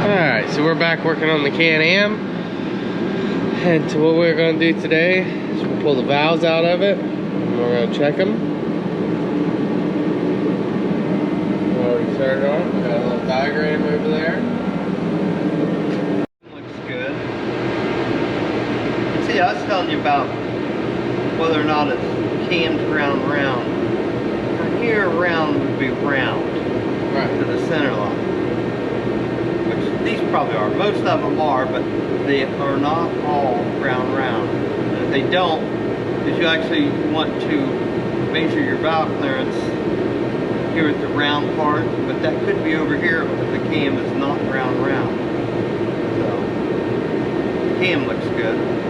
Alright, so we're back working on the Can-Am. And so what we're going to do today is we'll pull the valves out of it. And we're going to check them. Already started on. Got a little diagram over there. Looks good. See, I was telling you about whether or not it's cammed round. From here, round would be round. Right. To the center line. Which these probably are. Most of them are, but they are not all round. And if they don't, if you actually want to measure your valve clearance here at the round part, but that could be over here if the cam is not round. So, the cam looks good.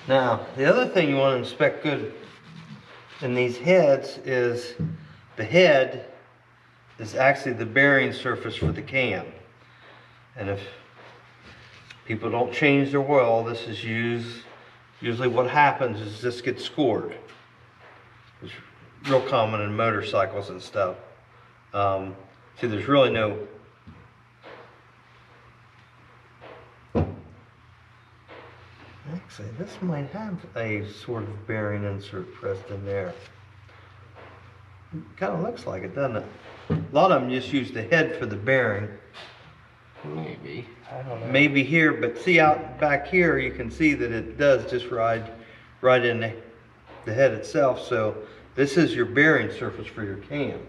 Now, the other thing you want to inspect good in these heads is the head is actually the bearing surface for the cam. And if people don't change their oil, this is usually what happens is this gets scored. It's real common in motorcycles and stuff. See, there's really no actually, this might have a sort of bearing insert pressed in there. It kind of looks like it, doesn't it? A lot of them just use the head for the bearing. Maybe. I don't know. Maybe here, but see out back here, you can see that it does just ride right in the head itself. So this is your bearing surface for your cam.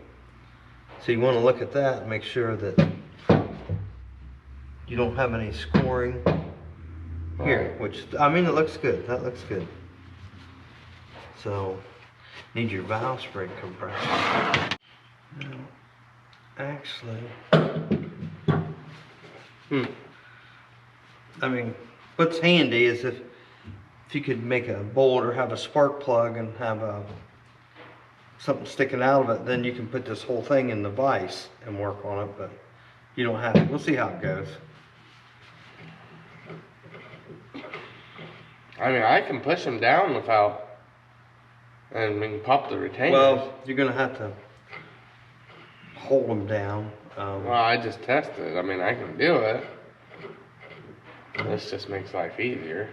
So you want to look at that and make sure that you don't have any scoring. Here, which, I mean, it looks good. That looks good. So, need your valve spring compressor. Now, actually, I mean, what's handy is if you could make a bolt or have a spark plug and have something sticking out of it, then you can put this whole thing in the vise and work on it, but you don't have to. We'll see how it goes. I mean, I can push them down without, and we can pop the retainers. Well, you're gonna have to hold them down. Well, I just tested. I mean, I can do it. This just makes life easier.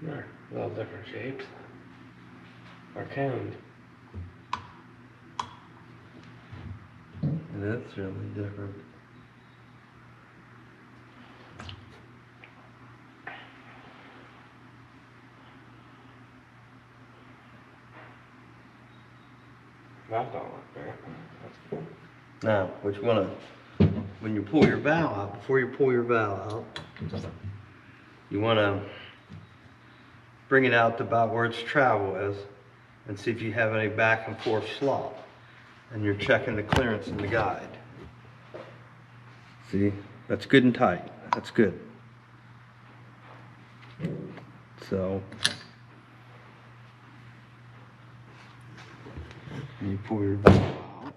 They're a little different shapes. Or coned. That's really different. That don't look fair. That's cool. Now, what you want to, when you pull your valve out, before you pull your valve out, you want to bring it out to about where its travel is and see if you have any back and forth slop. And you're checking the clearance in the guide. See, that's good and tight. That's good. So, you pull your valve out.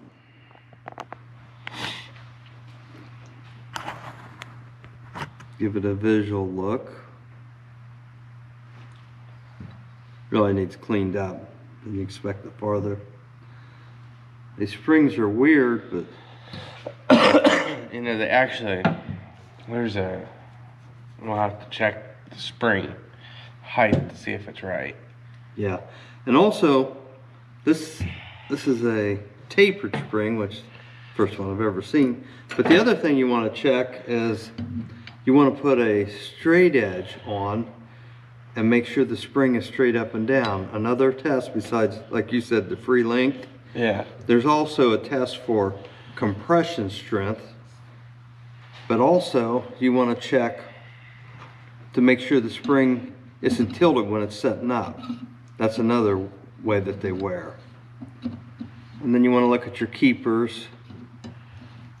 Give it a visual look. really needs cleaned up than you expect the farther. These springs are weird, but you know, they actually, we'll have to check the spring height to see if it's right. yeah. And also, this is a tapered spring, which first one I've ever seen. But the other thing you want to check is you want to put a straight edge on and make sure the spring is straight up and down. Another test besides, like you said, the free length. Yeah. There's also a test for compression strength, but also you want to check to make sure the spring isn't tilted when it's setting up. That's another way that they wear. And then you want to look at your keepers,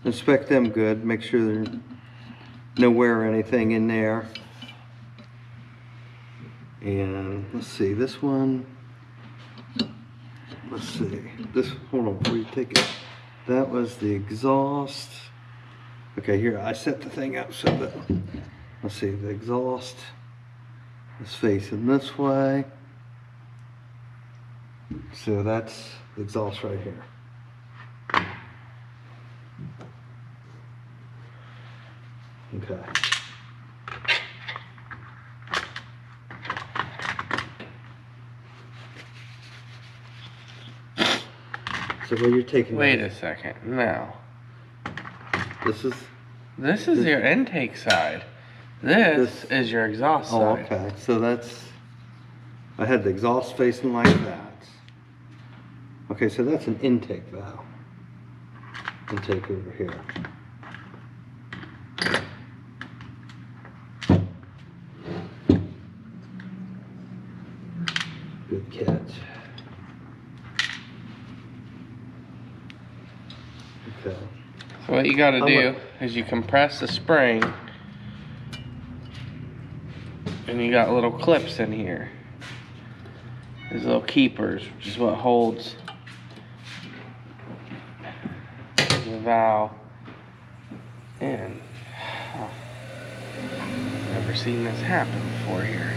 inspect them good, make sure there's no wear or anything in there. And let's see, this one, let's see, this, hold on before you take it. That was the exhaust. Okay, here, I set the thing up so that, let's see, the exhaust is facing this way. So that's the exhaust right here. Okay. So when you're taking Wait a second. Now, this is your intake side. This is your exhaust oh, side. okay. So that's, I had the exhaust facing like that. Okay, so that's an intake valve. Intake over here. Good catch. Okay. So what you got to do is you compress the spring, and you got little clips in here. These little keepers, which is what holds the valve in. Oh, never seen this happen before here.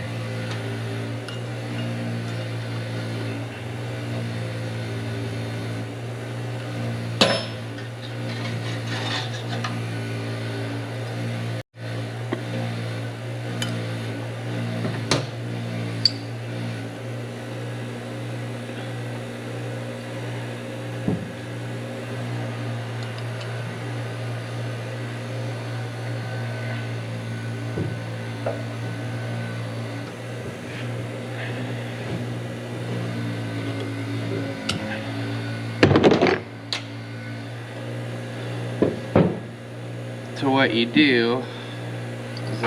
So what you do is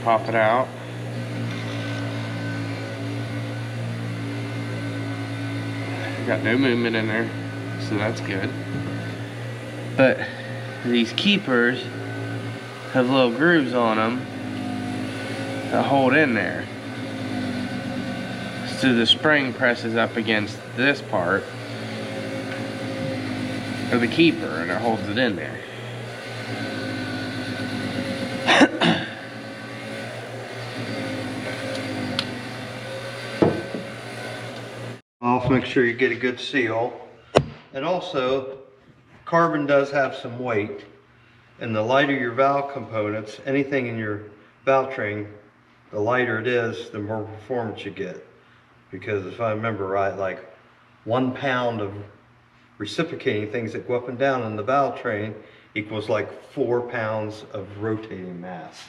pop it out. Got no movement in there, so that's good. But these keepers have little grooves on them that hold in there. So the spring presses up against this part of the keeper and it holds it in there. Also make sure you get a good seal. And also, carbon does have some weight. And the lighter your valve components, anything in your valve train, the lighter it is, the more performance you get. Because if I remember right, like 1 pound of reciprocating things that go up and down in the valve train equals like 4 pounds of rotating mass.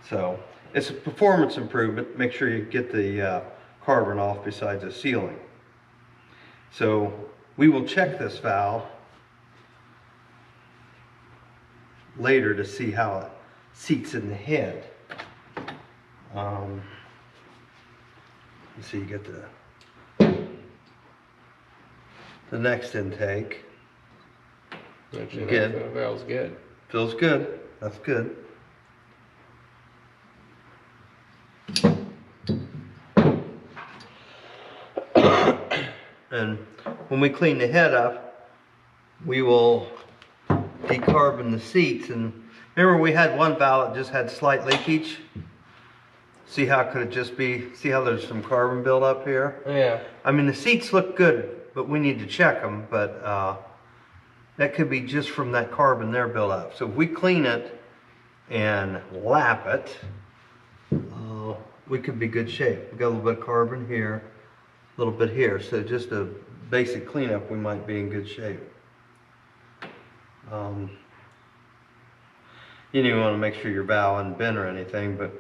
So it's a performance improvement. Make sure you get the carbon off besides the sealing. So we will check this valve later to see how it seats in the head. Let's see, you get the next intake. Again, that valve's good. Feels good. That's good. And when we clean the head up, we will decarbon the seats. And remember, we had one valve that just had slight leakage. See how could it just be, see how there's some carbon buildup here? Yeah. I mean, the seats look good, but we need to check them, but that could be just from that carbon there buildup. So if we clean it and lap it, we could be good shape. We got a little bit of carbon here, a little bit here. So just a basic cleanup, we might be in good shape. You didn't want to make sure your valve hadn't bent or anything, but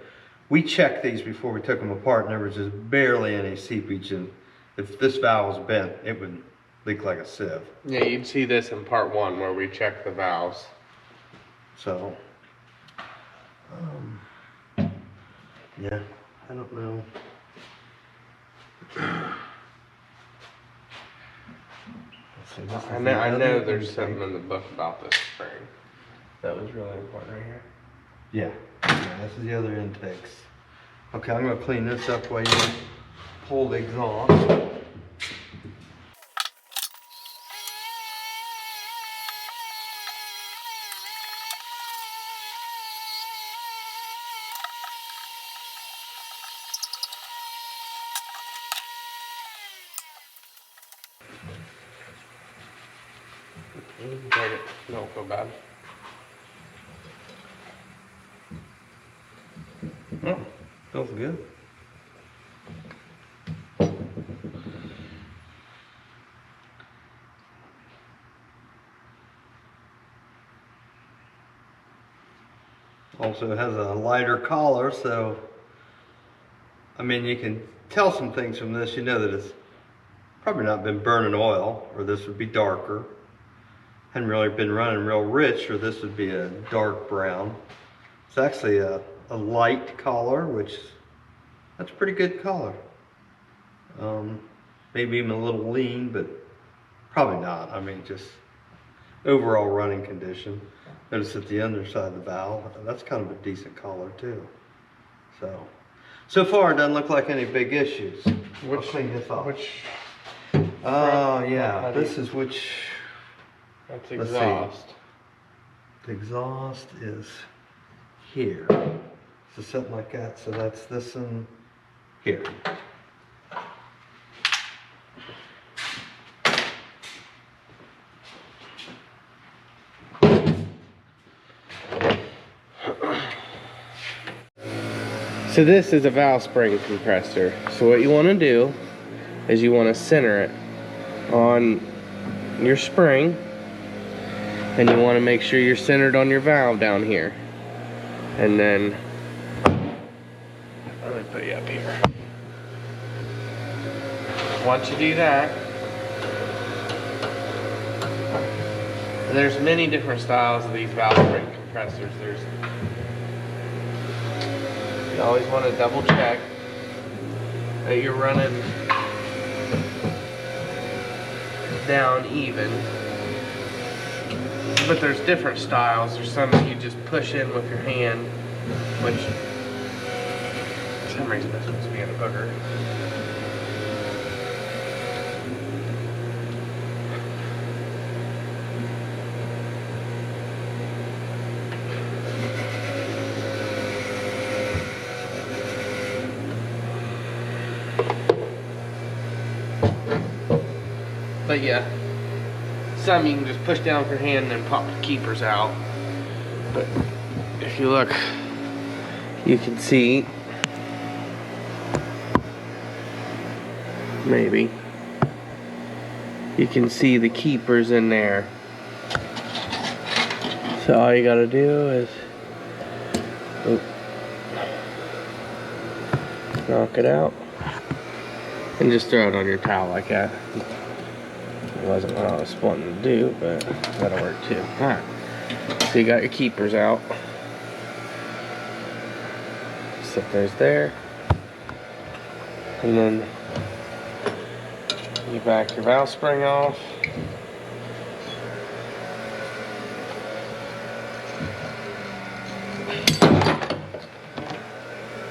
we checked these before we took them apart, and there was just barely any seepage. And if this valve was bent, it would leak like a sieve. Yeah, you'd see this in part 1 where we check the valves. So, yeah, I don't know. Let's see, this is I the know other there's intake. something in the book about this spring. That was really important right here. Yeah, this is the other intakes. Okay, I'm going to clean this up while you pull the exhaust. Take it. Don't feel bad. Oh, feels good. Also, it has a lighter collar, so I mean, you can tell some things from this. You know that it's probably not been burning oil, or this would be darker. Hadn't really been running real rich, or this would be a dark brown. It's actually a light collar, which that's a pretty good color. Maybe even a little lean, but probably not. I mean, just overall running condition. Notice at the underside of the valve, that's kind of a decent collar too. So far it doesn't look like any big issues. I'll clean this off. Oh yeah, this is which. That's exhaust. The exhaust is here. So something like that. So that's this one here. So this is a valve spring compressor. So what you want to do is you want to center it on your spring, and you want to make sure you're centered on your valve down here. And then let me put you up here. Once you do that, there's many different styles of these valve spring compressors. You always want to double check that you're running down even. But there's different styles. There's some that you just push in with your hand, which for some reason this one's being a booger. But yeah, some you can just push down with your hand and then pop the keepers out. But if you look, you can see, maybe, you can see the keepers in there. So all you gotta do is knock it out and just throw it on your towel like that. It wasn't what I was wanting to do, but that'll work too. Alright, so you got your keepers out. Set those there. And then you back your valve spring off.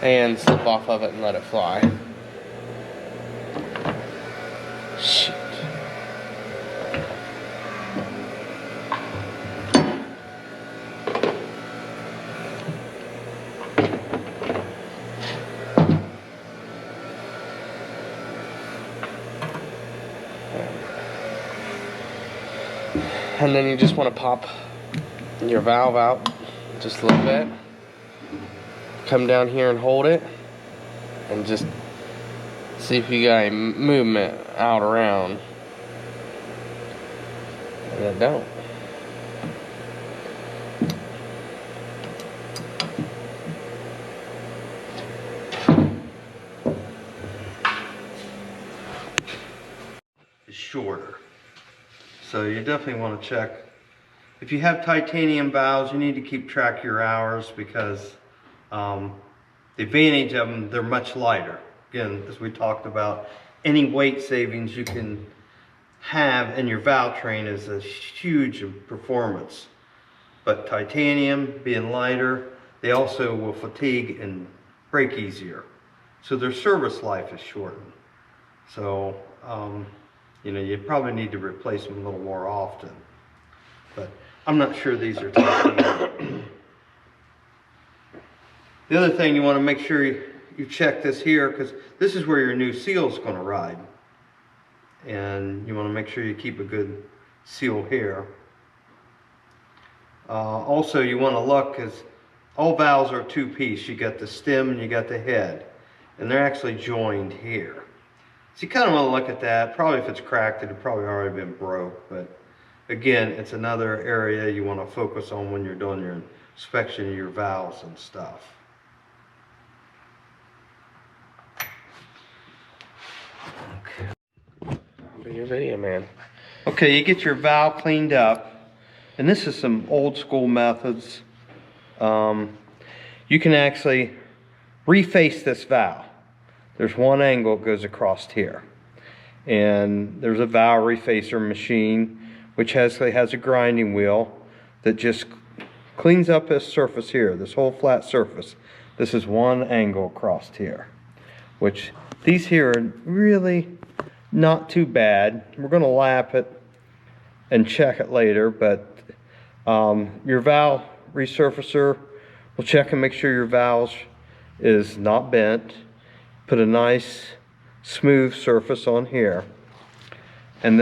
And slip off of it and let it fly. Shoot. And then you just want to pop your valve out just a little bit. Come down here and hold it, and just see if you got any movement out around. And I don't. Is shorter. So you definitely want to check. If you have titanium valves, you need to keep track of your hours, because the advantage of them, they're much lighter. Again, as we talked about, any weight savings you can have in your valve train is a huge performance. But titanium being lighter, they also will fatigue and break easier. So their service life is shortened. So, you know, you probably need to replace them a little more often. But I'm not sure these are titanium. The other thing you want to make sure you check this here, because this is where your new seal is going to ride. And you want to make sure you keep a good seal here. Also, you want to look, because all valves are two-piece. You got the stem and you got the head. And they're actually joined here. So you kind of want to look at that. Probably if it's cracked, it'd probably already been broke. But again, it's another area you want to focus on when you're doing your inspection of your valves and stuff. Be your video man. Okay, you get your valve cleaned up, and this is some old school methods. You can actually reface this valve. There's one angle that goes across here, and there's a valve refacer machine which actually has a grinding wheel that just cleans up this surface here, this whole flat surface. This is one angle across here, which these here are really not too bad. We're going to lap it and check it later, but your valve resurfacer will check and make sure your valve is not bent. Put a nice smooth surface on here, and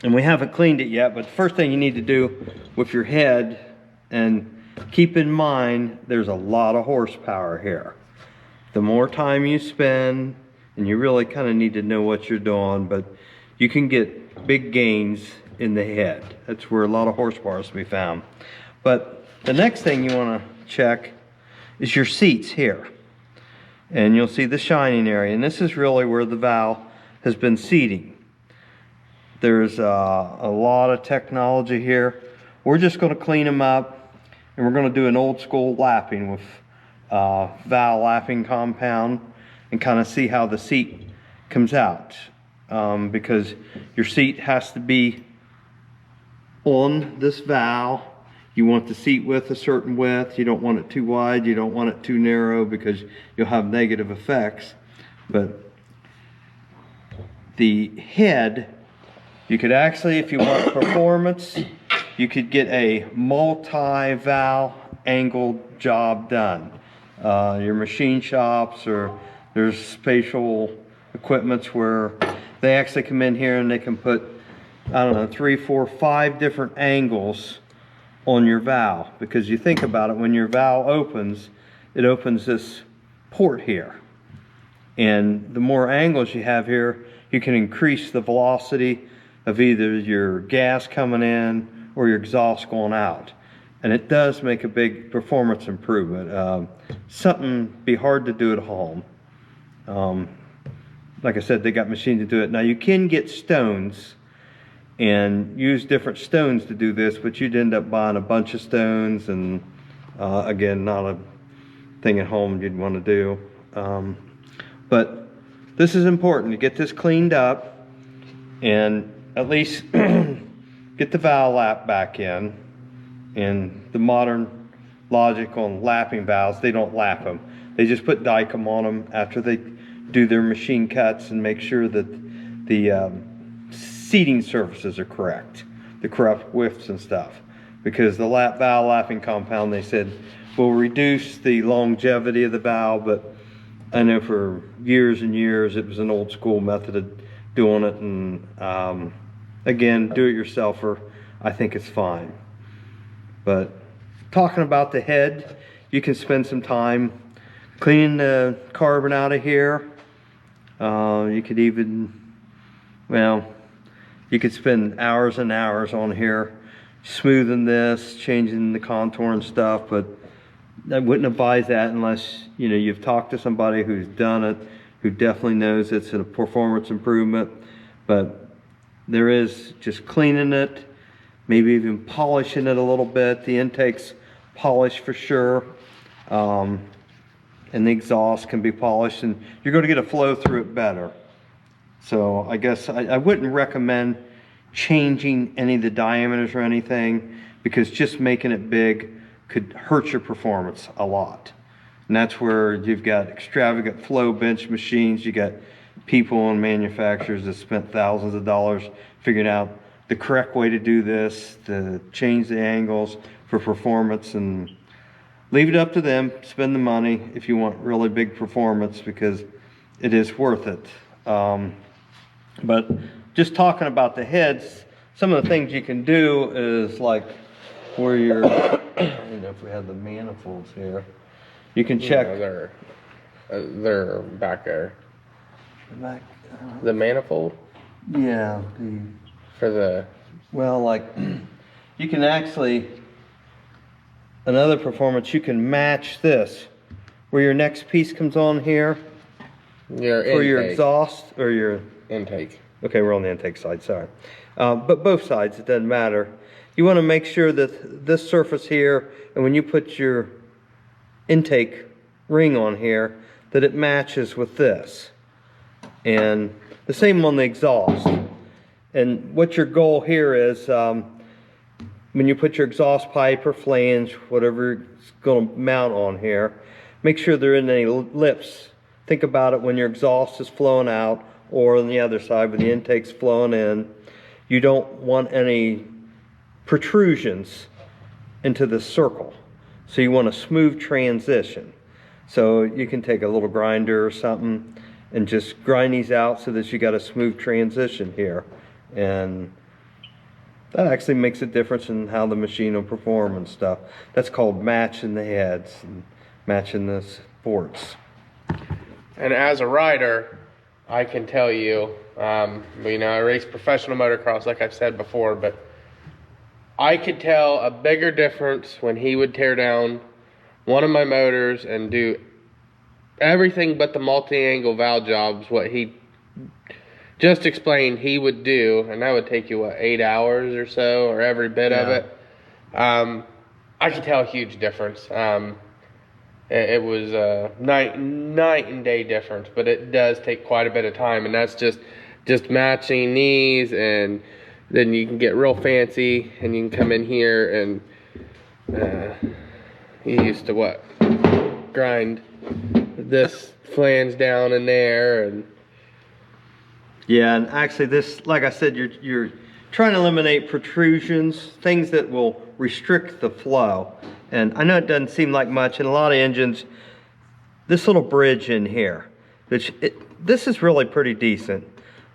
we haven't cleaned it yet, but the first thing you need to do with your head, and keep in mind there's a lot of horsepower here. The more time you spend, and you really kind of need to know what you're doing, but you can get big gains in the head. That's where a lot of horsepower is to be found. But the next thing you want to check is your seats here. And you'll see the shining area, and this is really where the valve has been seating. There's a lot of technology here. We're just going to clean them up, and we're going to do an old school lapping with valve lapping compound, and kind of see how the seat comes out, because your seat has to be on this valve. You want the seat width a certain width. You don't want it too wide. You don't want it too narrow, because you'll have negative effects. But the head, you could actually, if you want performance, you could get a multi-valve angled job done. Your machine shops, or there's spatial equipments where they actually come in here and they can put, I don't know, 3, 4, 5 different angles on your valve. Because you think about it, when your valve opens, it opens this port here. And the more angles you have here, you can increase the velocity of either your gas coming in or your exhaust going out. And it does make a big performance improvement. Something be hard to do at home. Like I said, they got machines to do it. Now you can get stones and use different stones to do this, but you'd end up buying a bunch of stones, and again, not a thing at home you'd want to do. But this is important to get this cleaned up, and at least get the valve lap back in. And the modern logic on lapping valves, they don't lap them. They just put dicom on them after they do their machine cuts, and make sure that the seating surfaces are correct, the correct widths and stuff. Because the valve lapping compound, they said, will reduce the longevity of the valve, but I know for years and years it was an old school method of doing it. And again, do-it-yourselfer I think it's fine. But talking about the head, you can spend some time cleaning the carbon out of here. You could even, well, you could spend hours and hours on here smoothing this, changing the contour and stuff, but I wouldn't advise that unless you've talked to somebody who's done it, who definitely knows it's a performance improvement. But there is just cleaning it, maybe even polishing it a little bit. The intake's polished for sure, and the exhaust can be polished, and you're going to get a flow through it better. So I guess I wouldn't recommend changing any of the diameters or anything, because just making it big could hurt your performance a lot. And that's where you've got extravagant flow bench machines. You got people and manufacturers that spent thousands of dollars figuring out the correct way to do this, to change the angles for performance, and leave it up to them. Spend the money if you want really big performance, because it is worth it. But just talking about the heads, some of the things you can do is like where you're, I don't know if we have the manifolds here. You can check. Yeah, they're back there. Back, the manifold? Yeah. For the... Well, like, you can actually, another performance, you can match this. Where your next piece comes on here. For your exhaust or your... Intake. Okay, we're on the intake side, sorry. But both sides, it doesn't matter. You want to make sure that this surface here, and when you put your intake ring on here, that it matches with this. And the same on the exhaust. And what your goal here is, when you put your exhaust pipe or flange, whatever it's going to mount on here, make sure there isn't any lips. Think about it when your exhaust is flowing out, or on the other side when the intake's flowing in. You don't want any protrusions into the circle. So you want a smooth transition. So you can take a little grinder or something and just grind these out so that you got a smooth transition here. And that actually makes a difference in how the machine will perform and stuff. That's called matching the heads and matching the supports. And as a rider, I can tell you, I race professional motocross, like I've said before, but I could tell a bigger difference when he would tear down one of my motors and do everything but the multi-angle valve jobs, what he just explained he would do, and that would take you, 8 hours or so, or every bit of it. I could tell a huge difference. It was a night and day difference, but it does take quite a bit of time, and that's just matching these, and then you can get real fancy, and you can come in here and you used to grind this flange down in there, and yeah, and actually this, like I said, you're trying to eliminate protrusions, things that will restrict the flow. And I know it doesn't seem like much in a lot of engines. This little bridge in here, this is really pretty decent,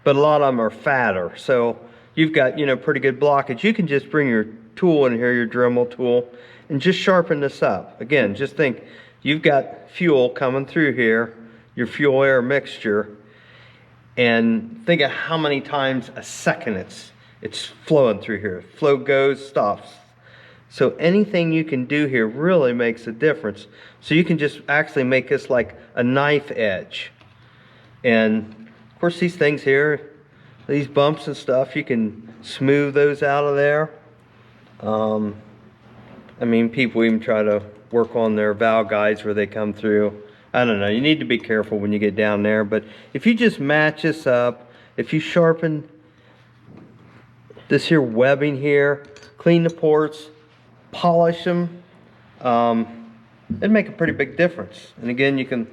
but a lot of them are fatter. So you've got, pretty good blockage. You can just bring your tool in here, your Dremel tool, and just sharpen this up. Again, just think, you've got fuel coming through here, your fuel air mixture, and think of how many times a second it's flowing through here. Flow goes, stops. So anything you can do here really makes a difference. So you can just actually make this like a knife edge. And of course these things here, these bumps and stuff, you can smooth those out of there. People even try to work on their valve guides where they come through. I don't know, you need to be careful when you get down there, but if you just match this up, if you sharpen this here webbing here, clean the ports, polish them, it'd make a pretty big difference. And again, you can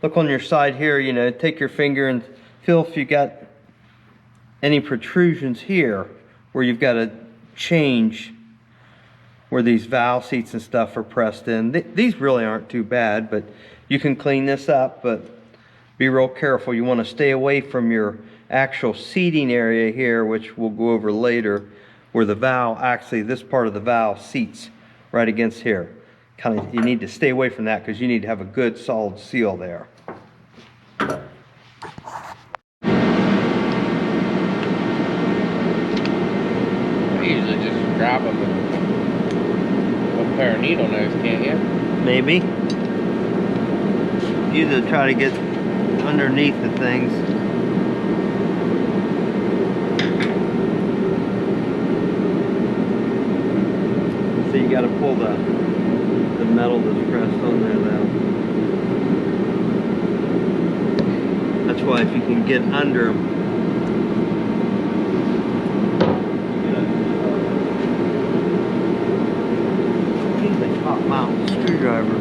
look on your side here, take your finger and feel if you got any protrusions here where you've got to change where these valve seats and stuff are pressed in. These really aren't too bad, but you can clean this up, but be real careful. You want to stay away from your actual seating area here, which we'll go over later, where the valve, actually this part of the valve seats right against here. Kind of, you need to stay away from that because you need to have a good solid seal there. I usually just grab them with a pair of needle nose, can't you? Maybe. Usually try to get underneath the things. So you got to pull the metal that's pressed on there though. That's why if you can get under them, use a top mount screwdriver.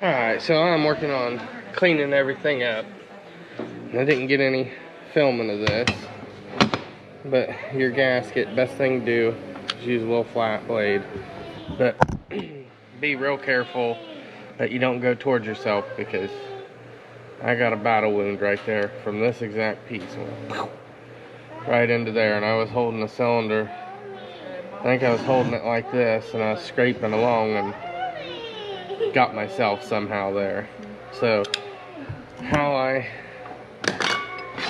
Alright, so I'm working on cleaning everything up. I didn't get any filming of this, but your gasket, best thing to do is use a little flat blade. But be real careful that you don't go towards yourself, because I got a battle wound right there from this exact piece. Right into there, and I was holding the cylinder. I think I was holding it like this, and I was scraping along and got myself somehow there. So how I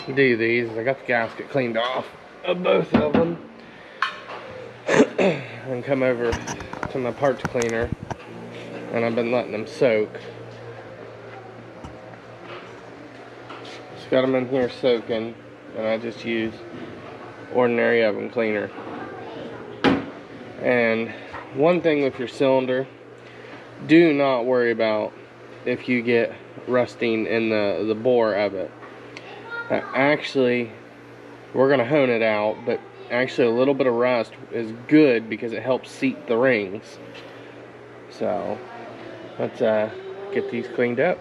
do these is I got the gasket cleaned off of both of them and come over to my parts cleaner, and I've been letting them soak. Just got them in here soaking, and I just use ordinary oven cleaner. And one thing with your cylinder, do not worry about if you get rusting in the bore of it. Actually, we're going to hone it out, but actually a little bit of rust is good because it helps seat the rings. So let's get these cleaned up.